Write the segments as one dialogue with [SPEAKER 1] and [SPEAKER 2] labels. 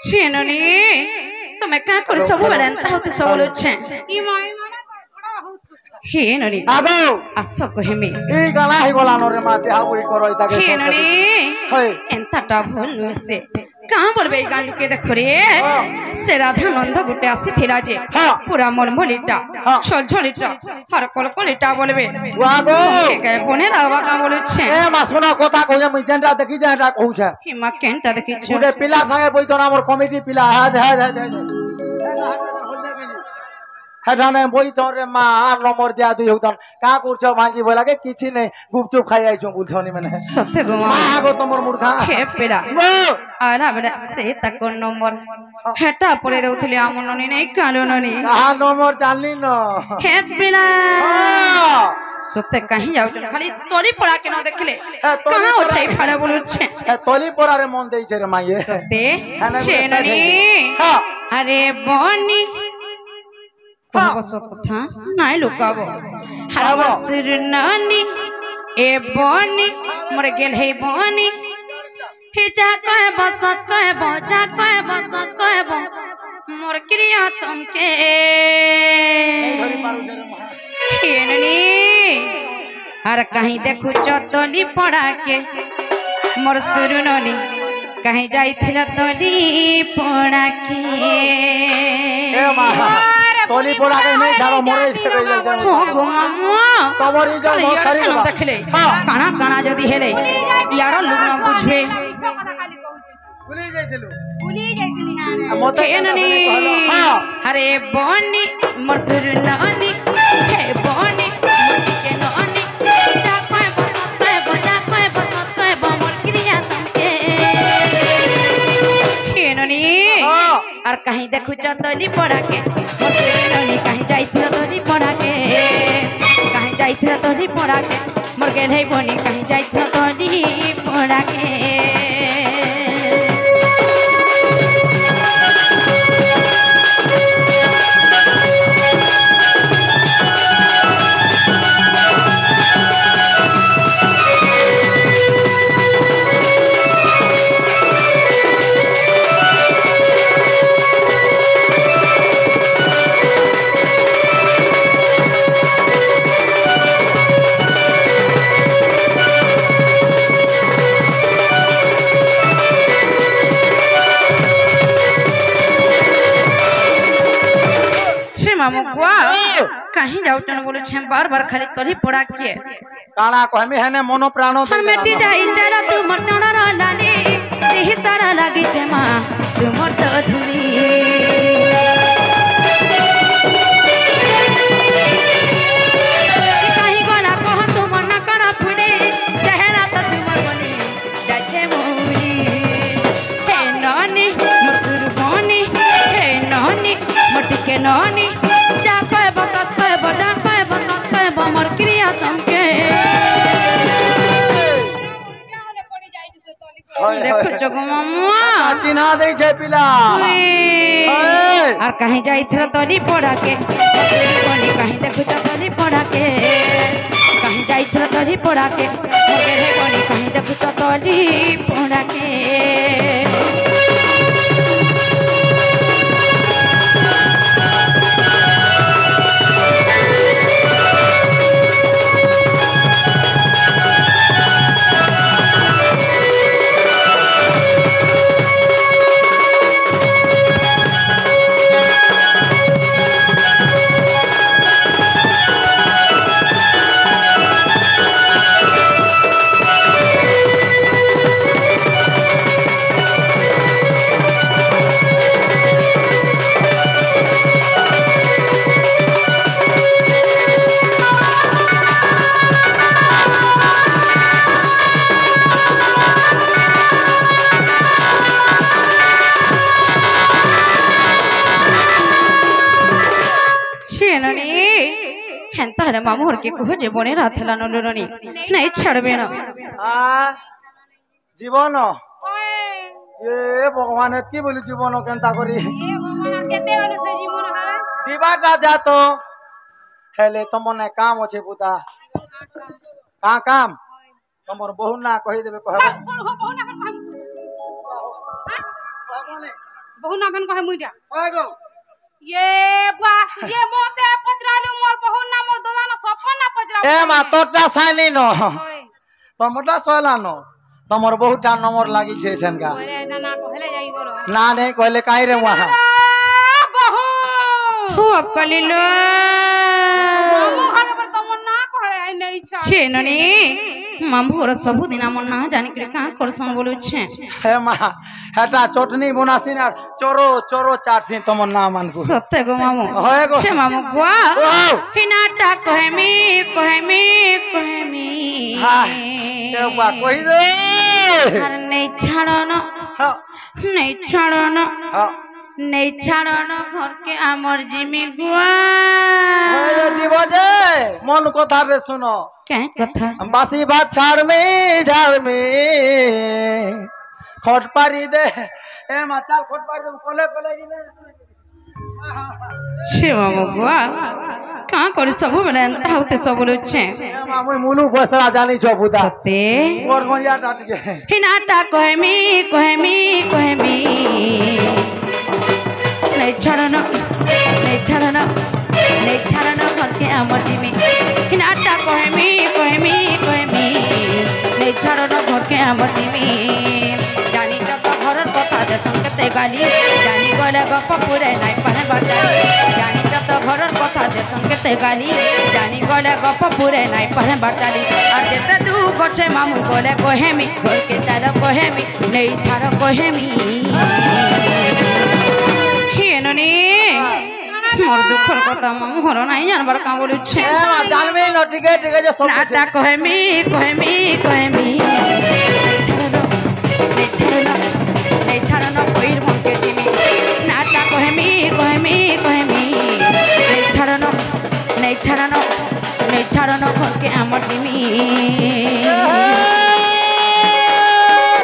[SPEAKER 1] ছেননি তুমি কা করে সব বেলা এন্তা হতে সবল হচ্ছে
[SPEAKER 2] ই মাই মানা বড় হউছ
[SPEAKER 1] হে ননি
[SPEAKER 3] আগো
[SPEAKER 1] আস কহেমি
[SPEAKER 3] এই গালা হি গলা নরে মা দেহা বুই করই তাকে
[SPEAKER 1] হে ননি
[SPEAKER 3] হই
[SPEAKER 1] এন্তাটা ভুল নছে কা বলবে এই গানকে দেখো রে সে রাধানন্দ গুটে আসিଥିଲା যে পুরা মলমলিটা ছলছলিটা হর কলকলিটা বলবে
[SPEAKER 3] আগো
[SPEAKER 1] কে বনে রাবা কা বলছে
[SPEAKER 3] এ মা শোনা কথা কইয়া মুই যেনটা দেখি যেনটা কହୁছে
[SPEAKER 1] হিমা কেনটা দেখিছ
[SPEAKER 3] গুটে পিলা সঙ্গে বইতো না মোর কমিটি পিলা হ্যাঁ হ্যাঁ হ্যাঁ হেঠানে বই তোরে মা আর নম্বর দিয়া দুই হউতন কা করছ ভাঁজি বলাকে কিছু নেই গুপচুপ খাই আইছো বুঝছনি মানে
[SPEAKER 1] সত্যি গো মা
[SPEAKER 3] আগো তোমার মূর্খা
[SPEAKER 1] হে পেড়া আরা বেড়া সে তাক নম্বর হেটা পড়ে দেউথলি আমন ননি নাই কালো ননি
[SPEAKER 3] কাহা নম্বর জানলি ন
[SPEAKER 1] হে পেড়া সত্যি কাহি যাউছ খালি তলি পড়া কেন দেখলে কানা ওছাই ফাড়া বলছে
[SPEAKER 3] তলি পড়ারে মন দেইছে রে মাইয়ে
[SPEAKER 1] সত্যি সে ননি আরে বনি কথা নাই লুকাবো হারবাসির নানি এ বনি মরে গেল হে বনি হে যা কয় বসত কয় বজা কয় বসত কয় ব মোর ক্রিয়া তমকে হেননি আর कहीं देखु चतली पड़ा के मोर सुरुननी कहीं जाइथिला तली पड़ा के
[SPEAKER 3] ए मा तली पड़ा के नहीं जानो मोरे इथे
[SPEAKER 1] हो गो मामा
[SPEAKER 3] तमरी जो मोर खरी
[SPEAKER 1] न देखले काना काना जदी हेले यार लोग न बुझबे
[SPEAKER 3] भूली जाइथिलु
[SPEAKER 2] ना
[SPEAKER 3] मते
[SPEAKER 1] हेननी अरे बनी मोर सुरुननी हे बनी मोर के ननी जा कोय बता कोय बता कोय मोर क्रिया तमके हेननी और कहीं देखु चतली पड़ा के मोर सुरुननी कहीं जाइथिला तली पड़ा के कहीं जाइथिला तली पड़ा के मोर गेल हे बनी कहीं जाइथिला तली पड़ा के कहीं जाउटन बोले छे बार बार खाली तोरी पड़ा के
[SPEAKER 3] काना कहमी हेने मनो प्राण दे
[SPEAKER 1] मिट्टी जाई चला तू मटना लानी देहि तारा लागी छे मां तू मट धुरी कहीं गोला कह तू मन करा फुले चेहरा तो तुमर बनी जाछे मोरी हे नानी मसुर बनी हे नानी मट के नानी जा कोय बकत कोय बड़ा कोय बकत कोय बमर क्रिया तमके देखो जगो मामा
[SPEAKER 3] चिन्हा दे छे पिला
[SPEAKER 1] और कहीं जाइथिला तली पड़ा के बनी कहीं देखो तली पड़ा के कहीं जाइथिला तली पड़ा के मोगे रे बनी कहीं देखो तली पड़ा के तारा मामूर के कहो जे बने राथला नलुनी नहीं छड़बे ना
[SPEAKER 3] जीवन ये भगवान की बोली जीवन केनता करी
[SPEAKER 2] ए भगवान केते होले से जीवन हारा
[SPEAKER 3] जीवाटा जातो हेले तमने काम अछि बुता का काम तमर बहु ना कहि देबे कहबो
[SPEAKER 2] बहु ना कर कहम बहु ना भेन कहे मुइटा
[SPEAKER 3] ओए गो
[SPEAKER 2] ये बा ये मोते पचरालु मोर बहु ना मोर दोना ना सपन ना पचरा
[SPEAKER 3] ए मा তোরটা সাইনি ন
[SPEAKER 2] ओए
[SPEAKER 3] তোমটা সয়লা ন তোমার বহুটা নম্বর লাগিছে এখানকা
[SPEAKER 2] ओरे ना ना कहले जाई गरो
[SPEAKER 3] না নেই কইলে কাই রে ওহা
[SPEAKER 2] बहु
[SPEAKER 1] हो कलिलो
[SPEAKER 2] मामू घर पर तुम ना कहले आई नहीं छा
[SPEAKER 1] छेननी मामूर सबुदिन আমার না জানি করে কা করছন বলুছে
[SPEAKER 3] হে মা এটা চটনি বনাসিন আর চোরো চোরো চাটসিন তোমার নাম আনকু
[SPEAKER 1] সত্যি গো মামু
[SPEAKER 3] হয় গো
[SPEAKER 1] সে মামু কোয়া
[SPEAKER 3] ও
[SPEAKER 1] হিনাটা কহেমি কহেমি কহেমি
[SPEAKER 3] হ্যাঁ কেউ বা কই রে
[SPEAKER 1] আর নেই ছাড়ানো
[SPEAKER 3] হ্যাঁ
[SPEAKER 1] নেই ছাড়ানো
[SPEAKER 3] হ্যাঁ
[SPEAKER 1] নেই ছাড়ানো ঘরকে আমার জিমি গুয়া
[SPEAKER 3] হয়ে জীব যে মন কথা রে শুনো
[SPEAKER 1] কে কথা
[SPEAKER 3] বাসি ভাত ছাড়মি ঝাড়মি খট পারি দে এ মা চাল খট পারি দে কোলে কোলে গিনে
[SPEAKER 1] সে মামু গুয়া কা করে সবু বেলা এন্তা হতে সব বলুছে
[SPEAKER 3] এ মা মুই মুলু বসরা জানি ছ বুদা
[SPEAKER 1] সত্যি
[SPEAKER 3] মোর গনিয়া টাটকে
[SPEAKER 1] হিনাটা কহেমি কহেমি কহেমি নেই ছাড়ানো নেই ছাড়ানো নেই ছাড়ানো ঘরকে আমার জিমি হিনাটা কহেমি কহেমি কহেমি নেই ছাড়ানো ঘরকে আমার জিমি জানি যত ঘরের কথা দেশন কেতে গালি জানি গলে গপ পুরে নাই পারে বাজালি জানি যত ঘরের কথা দেশন কেতে গালি জানি গলে গপ পুরে নাই পারে বাজালি আর যেতে দু গছে মামু গলে কহেমি ঘরকে চার কহেমি নেই ছাড় কহেমি হেননি মোর দুঃখর কথা মামু হলো নাই জানবার কা বলুছে
[SPEAKER 3] এ মা জানবি না ঠিক আছে যে সব
[SPEAKER 1] নাটা কহেমি কহেমি কহেমি নেই ছাড়ানো কইর মনকে জিমি নাটা কহেমি কহেমি কহেমি নেই ছাড়ানো নেই ছাড়ানো নেই ছাড়ানো ঘরকে আমার জিমি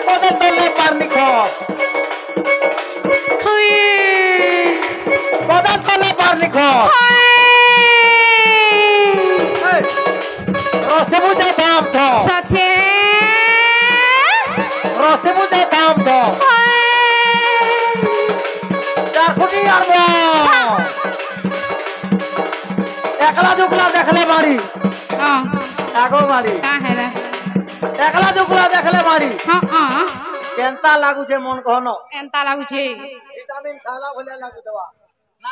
[SPEAKER 3] কদর তলে পারনি খ কদর তলে পারনি খ রস্তে বুঝে দাম থ
[SPEAKER 1] সাথে
[SPEAKER 3] রস্তে বুঝে দাম থ চার কোটি আর একলা দুকলা দেখলে মারি
[SPEAKER 1] হ্যাঁ
[SPEAKER 3] আগো মারি
[SPEAKER 1] কা হেলা
[SPEAKER 3] একলা দুকলা দেখলে মারি
[SPEAKER 1] হ্যাঁ হ্যাঁ
[SPEAKER 3] কেনতা লাগুছে মন কহন
[SPEAKER 2] एंता लागु छे
[SPEAKER 3] ভিটামিন খালা ভলে লাগু দেবা না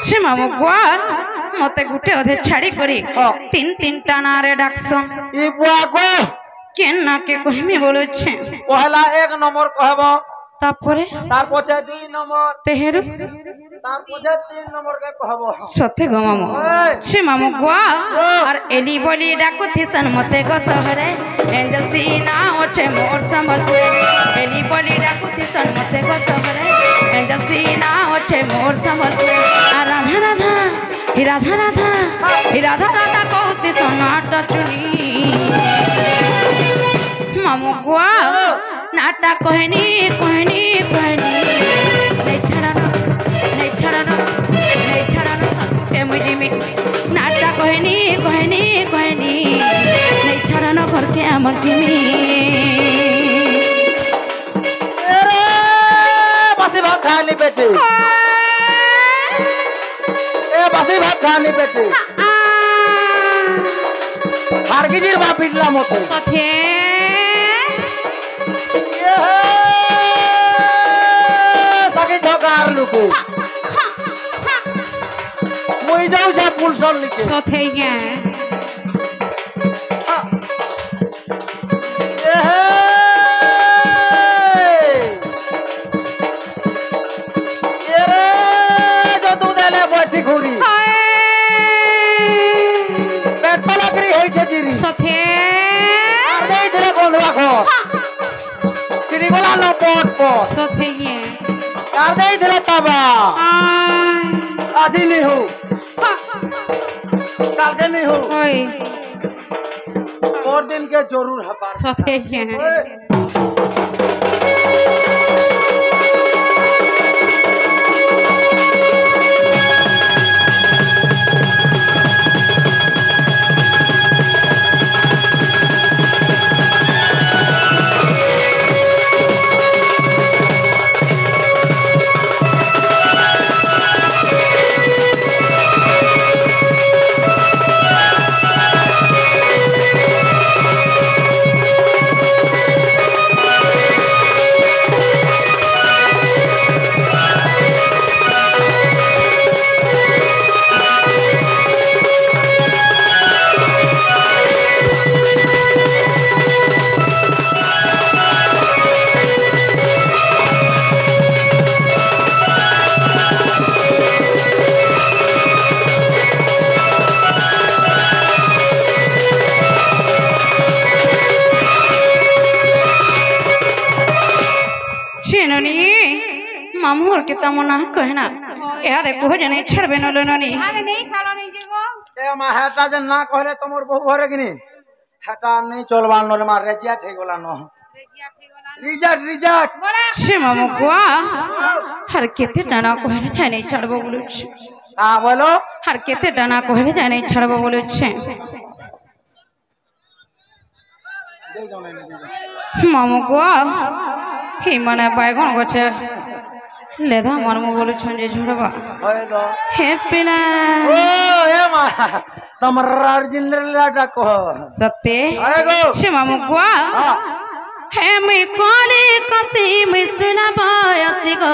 [SPEAKER 1] সে মামু গুয়া মতে গুটে ওদের ছাড়ি করি
[SPEAKER 3] হ্যাঁ।
[SPEAKER 1] তিন তিন টানারে ডাকছন
[SPEAKER 3] ই বুয়া গো
[SPEAKER 1] কেন না কে কহিমি বলছে
[SPEAKER 3] পহলা এক নম্বর কহব
[SPEAKER 1] তারপরে
[SPEAKER 3] তার পছে দুই নম্বর
[SPEAKER 1] তেহেরু
[SPEAKER 3] তার পছে তিন নম্বর কে কহব
[SPEAKER 1] সত্যি গো মামু
[SPEAKER 3] ওই
[SPEAKER 1] সে মামু গুয়া আর এলি বলি ডাকুথিসন মতে গো শহরে এঞ্জেল সিনা ওছে মোর সম্বলপুরে এলি বলি ডাকুথিসন মতে গো শহরে এঞ্জেল সিনা ওছে মোর সম্বলপুরে আর রাধা রাধা হি রাধা রাধা হি রাধা রাধা কৌতি সোনাটা চুনি মামু গুয়া নাটা কহেনি কহেনি কহেনি নেই ছাড়ানো নেই ছাড়ানো নেই ছাড়ানো সবকে মুজিমি নাটা কহেনি কহেনি কহেনি নেই ছাড়ানো ঘরকে আমার জিমি
[SPEAKER 3] এরে বাসি ভাত খানি পেটে এ বাসি ভাত খানি পেটে হারগিজির বাপ পিটলা মতে
[SPEAKER 1] সাথে
[SPEAKER 3] সাকি ঢকার লুকু जाऊँ पुलसन लिखे
[SPEAKER 2] सथे के सथे सथे के
[SPEAKER 3] आज ही नहीं हो काल के नहीं हो
[SPEAKER 2] ओए
[SPEAKER 3] और दिन के जरूर है बार
[SPEAKER 2] सथे के मामूर के तमन्ना कहना या देखो जने छड़बे न लोननी अरे नहीं छाड़ो नहीं जेगो
[SPEAKER 3] ए मा हेटा जे ना कहले तमोर बहु घरे किनी हेटा नहीं चलबान न मार रेजिया ठे गोला न रिजल्ट
[SPEAKER 2] छे मामू को हर केते डाना कहले जाने छड़बो बोलु छे
[SPEAKER 3] हां बोलो
[SPEAKER 2] हर केते डाना कहले जाने छड़बो बोलु छे मामू को ही मने बैगन गछे लेधा मरमु बोलु छंजे झड़बा
[SPEAKER 3] होय दो
[SPEAKER 2] हे पिला
[SPEAKER 3] ओ ए मा तमरा जिंदरला डाको
[SPEAKER 2] सत्य
[SPEAKER 3] आएगो
[SPEAKER 2] छे मामू को
[SPEAKER 3] हां
[SPEAKER 2] हे मैं कोले कति मैं सुना बायसी को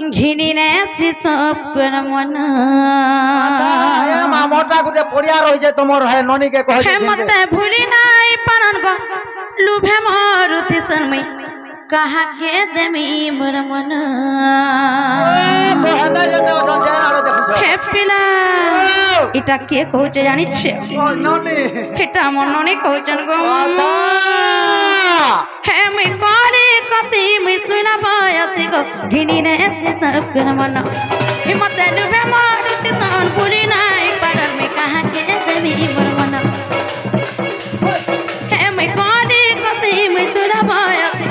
[SPEAKER 2] घिनी ने सी सपन मन
[SPEAKER 3] अच्छा ए मा मोटा गुटे पड़िया रहि जे तमर है ननी के कह
[SPEAKER 2] हे मते भूली नाई परन को लुभे मारुति सन में कहा के देमी मोर मन
[SPEAKER 3] तो हदा जने ओसन जे आरे देखु
[SPEAKER 2] हे पिला इटा के कहूचे जानि छे
[SPEAKER 3] ओ ननी
[SPEAKER 2] एटा मन ननी कहउचन गो
[SPEAKER 3] अच्छा
[SPEAKER 2] हे मैं कोले कति मैं सुना बायसी को घिनी ने सी सपन मन हे मते लुभे मारुति सन भूली नाई परन में कहा के देमी मोर मन हे मैं कोले कति मैं सुना बायसी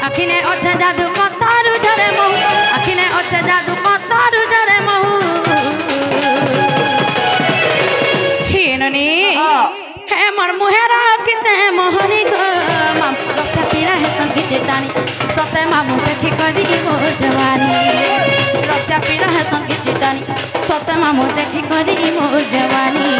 [SPEAKER 2] अखिने अच्छा जादू कतारू झरे महू अखिने अच्छा जादू कतारू झरे महू हिननी हे मर मुहेरा किचे मोहनी गो माम कथा पीरा है संगीत टानी सते मामू देखी करी मोर जवानी रक्षा पीरा है संगीत टानी सते मामू देखी करी मोर जवानी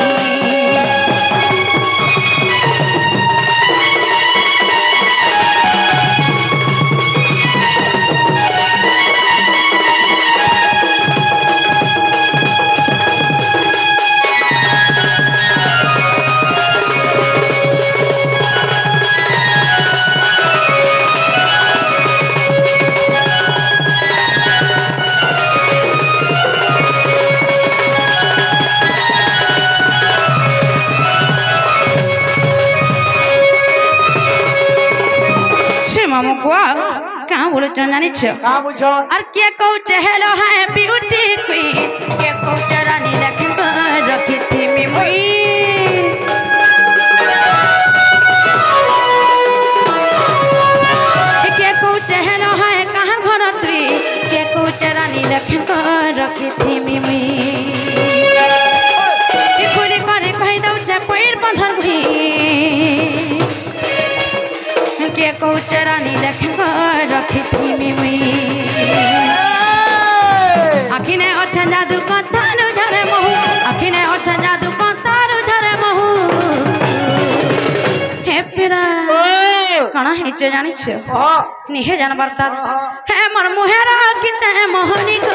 [SPEAKER 2] मामू को कहाँ बोलो जानी छो
[SPEAKER 3] का बुझो
[SPEAKER 2] और के कहूचे हेलो है ब्यूटी क्वीन के कहूचे रानी लखन को रखी थी मिमुई के कहूचे हेलो है कहाँ घर तुई के कहूचे रानी लखन को रखी थी मिमुई खुली करे कहि दउ जे पैर बंधर भई के कहूचे रानी लखन को रखी थी मिमुई अखिने अच्छा जादू कतारू झरे महू अखिने अच्छा जादू कतारू झरे महू हे पिरा कणा हेचे जानिछ
[SPEAKER 3] हाँ
[SPEAKER 2] निहे जानबार ता हे मोर मुहेरा कि चाहे मोहनी ग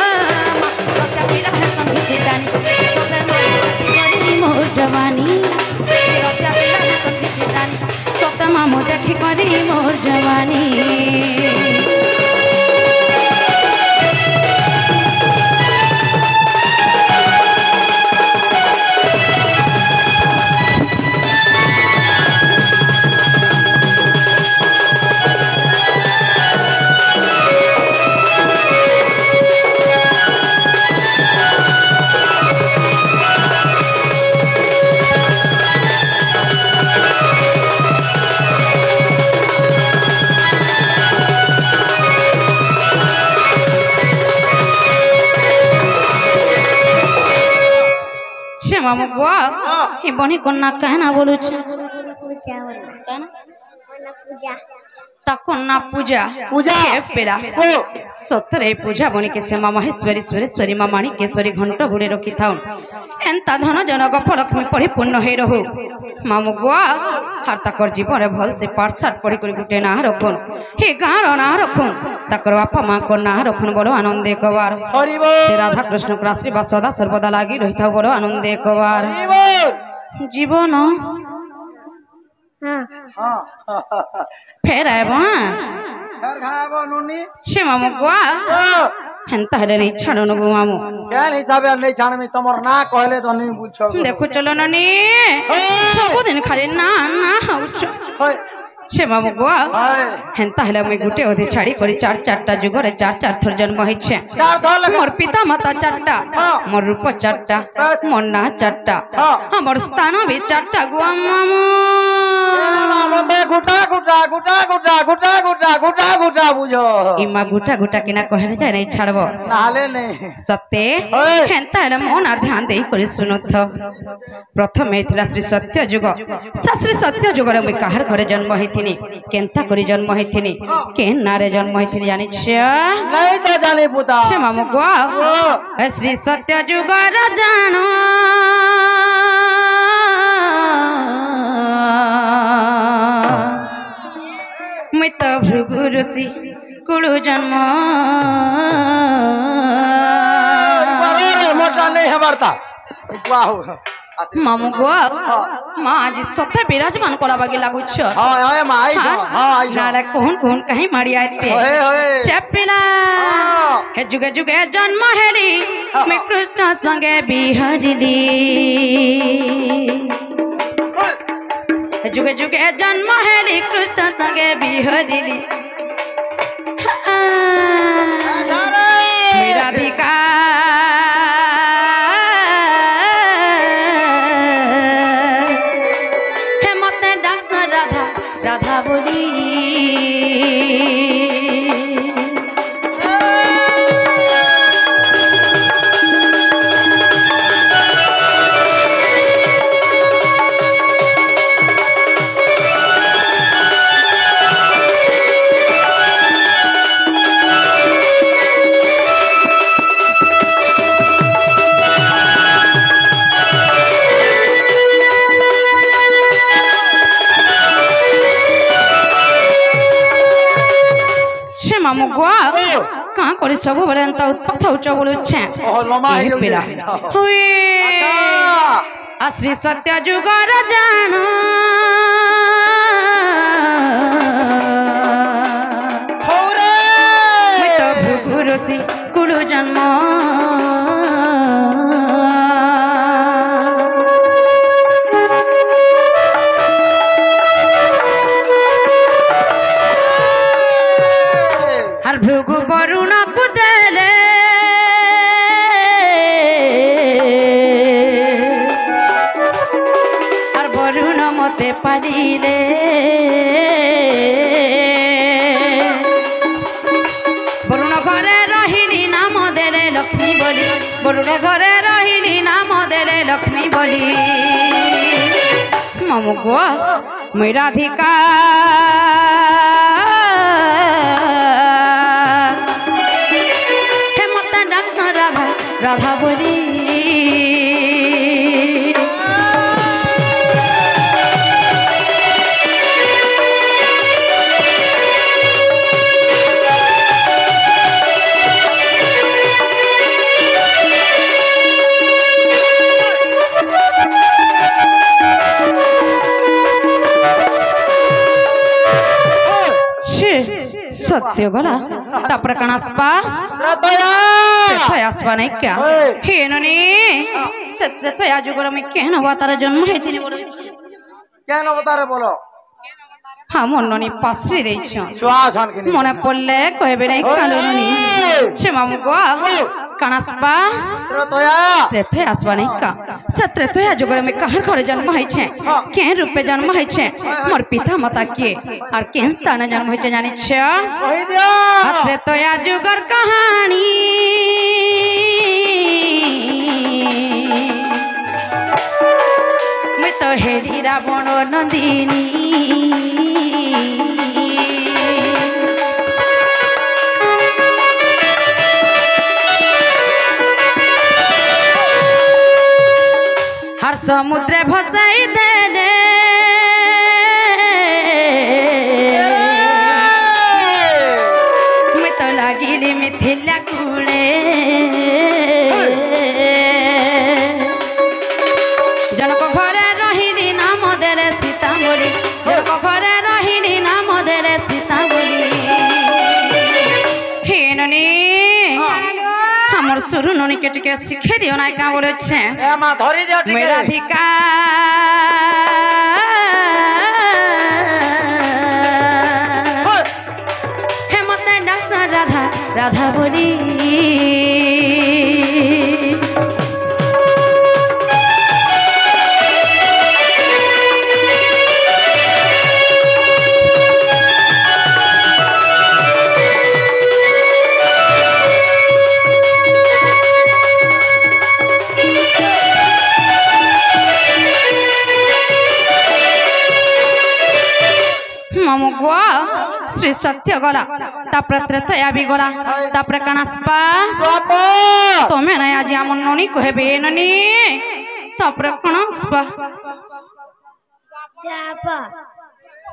[SPEAKER 2] रचा पीरा है संगीत डानी सोते मामू मोर जवानी रचा पीरा है संगीत डानी सोते मामू देखी करी मोर जवानी मामू गो ये बनी कन्या कहना बोलू छे ता कन्या पूजा
[SPEAKER 3] पूजा
[SPEAKER 2] के पेला सतरे पूजा बनी के से माहेश्वरी सुरेश्वरी माँ माणिकेश्वरी घंट घुड़े रखी था एंता धन जनक लक्ष्मी परिपूर्ण हो रहू मामू गुआ हार तकर जीवन भल से पाठ साठ पढ़ी कर गोटे ना रखुन हे गाँव ना रखुन तकर बापा माँ को ना रखुन बड़ आनंदे कबार से राधा कृष्ण को आशीर्वाद सदा सर्वदा लगी रही था बड़ आनंदे कबार जीवन फेर आब छे मामू गुआ हेंता हेले नहीं छाड़ो नु मामू
[SPEAKER 3] केन हिसाबे नहीं छाड़ में तमर ना कहले तो नहीं बुझो
[SPEAKER 2] देखो चलो नानी सब दिन खाली ना ना होछ छे मामू गुआ हेंता हेले मैं गुटे ओधे छाड़ी करी चार चारटा जुगरे चार चार थर जन्म होई छे मोर पिता माता चारटा मोर रूप चारटा मोर ना चारटा हमर स्थान भी चारटा गुआ मामू
[SPEAKER 3] गुटा गुटा गुटा गुटा गुटा गुटा गुटा गुटा बुझो
[SPEAKER 2] इमा गुटा गुटा किना कहले जाय नहीं छाड़बो
[SPEAKER 3] नाले नहीं
[SPEAKER 2] सत्य हेंता हेले मन आर ध्यान देई करी सुनत प्रथम हेतिला श्री सत्य जुग श्री सत्य जुग रे मैं काहर घरे जन्म हेथिनी केंता करी जन्म हेथिनी केन नारे जन्म हेथिनी जानि छ
[SPEAKER 3] नहीं तो जाने पुता
[SPEAKER 2] छे मामू गो श्री सत्य जुग रा जानो मैं तो भृगु ऋषि कुड़ु जन्म
[SPEAKER 3] मोटा नहीं है बरता
[SPEAKER 2] मामू गो माँ आज सत्य विराजमान करा बागी लागू छ
[SPEAKER 3] हां हां मां आई छ हां आई छ
[SPEAKER 2] नाले कोन कोन कहीं मारी आते चपिला हे जुगे जुगे जन्म हेली मैं कृष्ण संगे बिहरिली जुगे जुगे जन्म हेली कृष्ण संगे बिहरिली मेरा हे मते डाक्टर राधा राधा बोली मामू गुआ कहाँ कर सब बड़े अंत उत्पात हो बोलू छे पिला हुए श्री सत्य जुगर जान मैं तो भृगु ऋषि कुड़ु जन्म भृगु वरुण को देले और वरुण मते पारिले वरुण घरे रहिली नाम देले लक्ष्मी बोली वरुण घरे रहिली नाम देले लक्ष्मी बोली मामू गो मैं राधिका राधा बोली सत्य गला तापर कण आसपा तेथय आसपा नहीं क्या हे ननी सत्य तो आज गुरु में केन अवतार जन्म हेतिनी बोलु
[SPEAKER 3] কেন অবতারে বলো
[SPEAKER 2] हाँ मन ननी पासरी देछ
[SPEAKER 3] ছুয়া ছন কিনি
[SPEAKER 2] মনে পড়লে কইবে নাই কালো ননি সে মামু গো कण आसपा
[SPEAKER 3] তয়া
[SPEAKER 2] तेथय आसपा नहीं का सत्य तो आज गुरु में कहर घरे जन्म है छे केन रूपे जन्म है छे मोर पिता माता के और केन स्थान जन्म है छे जानि छ
[SPEAKER 3] কই দিও
[SPEAKER 2] अत्रे तो जुगर कहानी मैं तो हेरी रावण नंदिनी हर समुद्रे भसाई देले लागिली मिथिला कूड़े जनक घरे रहिली नाम देले सीतामढ़ी जनक घरे रहिली नाम देले सीतामढ़ी हे ननी हमर सुरु ननी के टिके सिखे दियो ना का बोले छे
[SPEAKER 3] এ মা ধরি দিও ঠিক
[SPEAKER 2] मेरा अधिकार राधा राधा बोली मामू गो श्री सत्य गला तापर त्रेतया भी गला तापर कणास्पा तमे ना आज आम ननी कहबे ननी तापर कणास्पा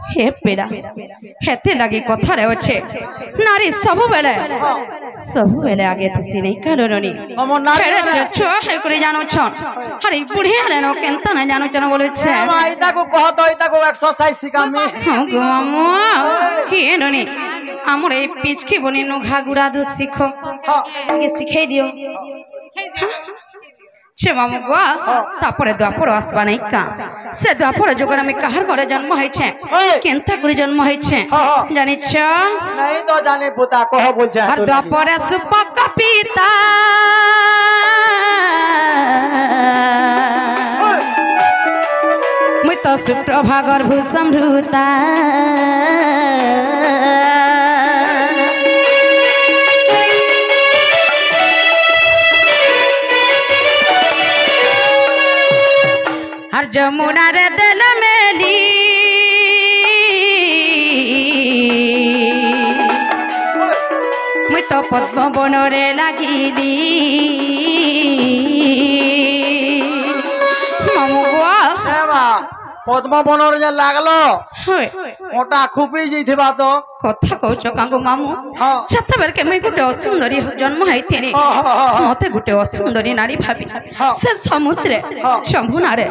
[SPEAKER 2] हे पेड़ा हेते लगी कथारे अच्छे नारी सब बेले आगे थसी नहीं करो ननी
[SPEAKER 3] আমার নারী
[SPEAKER 2] फेरे छो है करे जानो छन अरे बुढ़िया लेनो केनता ना जानो चन बोले छे
[SPEAKER 3] মা ইতাকো কহতো ইতাকো এক্সারসাইজ শিখামি
[SPEAKER 2] हाँ गो मामू हे ननी आमर ए पिचकी बनी नु घागुड़ा दो सीखो ये सिखाई दियो छे मामू गो तापरे द्वापर आसबा नहीं का से द्वापर जोगर में कहर घरे जन्म है छे केनता करे जन्म है छे जानि छ
[SPEAKER 3] नहीं तो जाने पुता कह बोलछे
[SPEAKER 2] हर द्वापर सुपक पिता मुई तो सुप्रभागर भूसमृता हर जमुना रे दिल मेली मुई तो पद्म बन रे लागिली मामू गो
[SPEAKER 3] এ মা পদ্ম বনর যে লাগলো ওটা খুবই যাইथिबा তো
[SPEAKER 2] কথা কହୁଛ କାଙ୍କୁ ମାମୁ
[SPEAKER 3] ହଁ
[SPEAKER 2] ସେତେବେଳେ କେମିତି ଗୋଟେ ଅସୁନ୍ଦରୀ ଜନ୍ମ ହେଇଥିଲି ମତେ ଗୋଟେ ଅସୁନ୍ଦରୀ ନାରୀ ଭାବି ସେ ସମୁଦ୍ରରେ ଶମ୍ଭୁନାରେ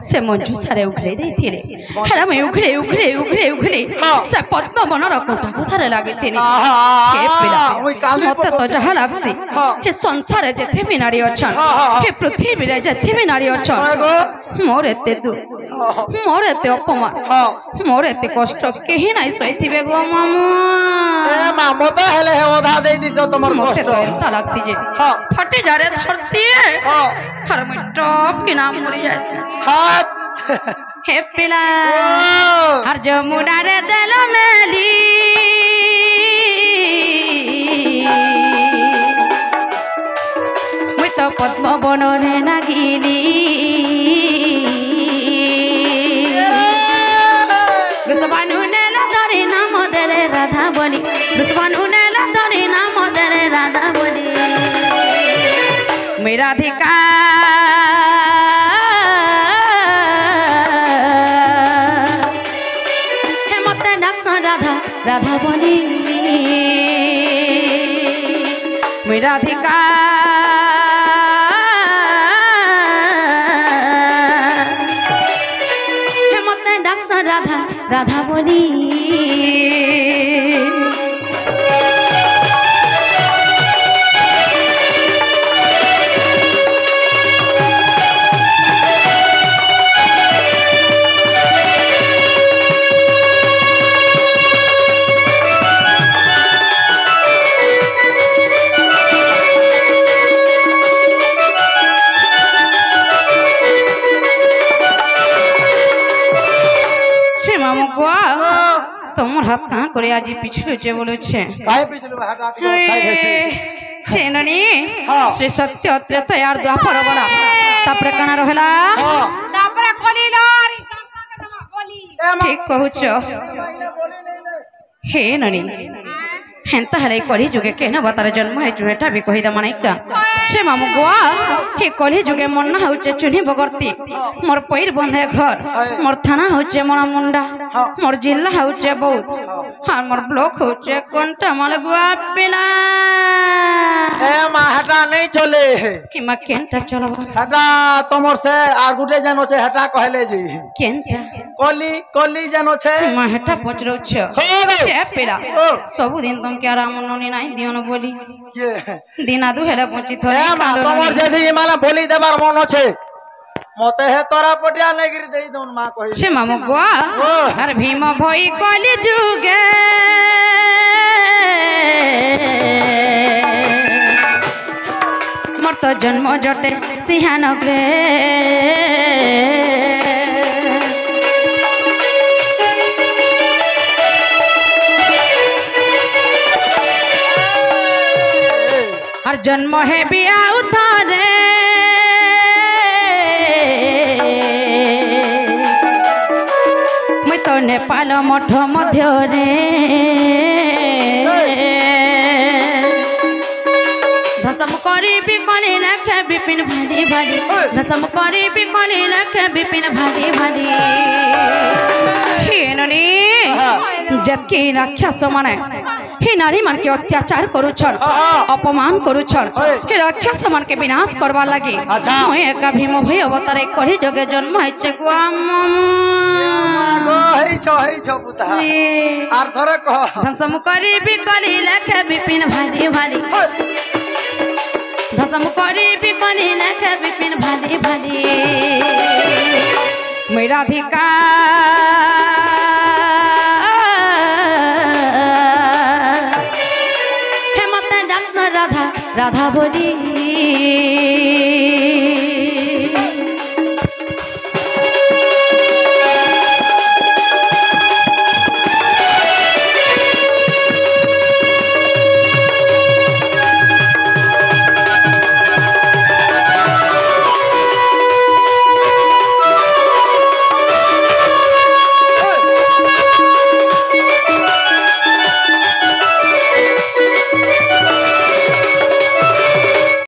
[SPEAKER 2] ସେ ମଞ୍ଜୁଷାରେ ଉଘ୍ରେଇ ଦେଇଥିଲେ ହେଲେ ମୁଁ ଉଘ୍ରେଇ ସେ ପଦ୍ମବନର କୋଠାରେ ଲାଗିଥିଲି ମତେ ତ ଯାହା ଲାଗ୍ସି ଏ ସଂସାରରେ ଯେତେ ବି ନାରୀ ଅଛନ୍ ଏ ପୃଥିବୀରେ ଯେତେ ବି ନାରୀ ଅଛନ୍ ମୋର ଏତେ ଦୁଃଖ ମୋର ଏତେ ଅପମାନ ମୋର ଏତେ କଷ୍ଟ କେହି ନାଇଁ ସହିଥିବେ ଗो मामू
[SPEAKER 3] ए मा मते हेले हे ओधा दे दिसो तमर
[SPEAKER 2] मते
[SPEAKER 3] कष्ट
[SPEAKER 2] तो एंता लागसी जे
[SPEAKER 3] हां
[SPEAKER 2] फटे जा रे धरती
[SPEAKER 3] हां
[SPEAKER 2] हर में टॉप के नाम मरी जाए
[SPEAKER 3] हाथ
[SPEAKER 2] हे पिला हर जमुना रे दिल मेली मुई तो पद्म बनने लागिली विश्वानु नेला धरे नाम देले राधा बोली विश्वानु नेला धरे नाम देले राधा बोली मेरा अधिकार हे मते डाक्स राधा राधा बोली मेरा अधिकार हे मते डाक्स राधा राधा बोली সে মামু গোয়া তোমার হাত কাঁ করে আজি পিছু হয়েছে বলেছে
[SPEAKER 3] কাহে পিছলু হাটা টিকে সাইড হেসি
[SPEAKER 2] সে নানি
[SPEAKER 3] হ্যাঁ।
[SPEAKER 2] শ্রী সত্য ত্রেতা আর দ্বাপর বলা তারপরে কানা রহলা
[SPEAKER 3] হ্যাঁ।
[SPEAKER 1] তারপরে কলিল আর বলি
[SPEAKER 2] ঠিক কହୁଛ হে নানি হেন্তা হেলাই কলি যুগে কেন বাতার জন্ম হয়েছু এটা বি কহিদা মানাইকা সে মামু গোয়া হে কলি যুগে মন্না হচ্ছে চুনি বগর্তি মোর পৈর বন্ধে ঘর মোর থানা হচ্ছে মনা মুন্ডা মোর জিল্লা হচ্ছে বৌদ্ধ আর মোর ব্লক হচ্ছে কোনটা মাল গোয়া পেলা
[SPEAKER 3] এ মা হাটা নেই চলে
[SPEAKER 2] কিমা কেনটা চলব
[SPEAKER 3] হাটা তোমার সে আর গুটে যেন আছে হাটা কহলে জি
[SPEAKER 2] কেনটা
[SPEAKER 3] কলি কলি যেন আছে
[SPEAKER 2] মা হেটা পচরউছ সে পেলা ସବୁଦିନ ତମକେ ଆରାମ ନନି ନାହିଁ ଦିଅନ ବୋଲି
[SPEAKER 3] কে
[SPEAKER 2] ଦିନା ଦୁ ହେଲେ ପଞ୍ଚି ଥରେ
[SPEAKER 3] এ মা তোমার যদি মানে বলি দেবার মন আছে মতে হে তোরা পটিয়া নেগিরি দেই দউন মা কই
[SPEAKER 2] সে মামু গোয়া আর ভীম ভই কলি যুগে মোর তো জন্ম জটে সিহানগ্রে আর জন্ম হেবি আউ থরে মুই তো নেপাল মঠ মধ্যরে ধসম করিবি কলি লেখে বিপিন ভারি ভারি ধসম করিবি কলি লেখে বিপিন ভারি ভারি হিননি যেতকি রাক্ষস মানে হে নারী মানকে অত্যাচার করুছন অপমান করুছন হে রাক্ষস মানকে বিনাশ করবার লাগি মই একা ভীম ভই অবতারে কলি যোগে জন্ম হইছে গোয়াম
[SPEAKER 3] গো হেইছ পুতা আর ধরে কহ
[SPEAKER 2] ধসম করিবি কলি লেখে বিপিন ভারি ভারি ধসম করিবি কলি লেখে বিপিন ভারি ভারি মই রাধিকা রাধা বলি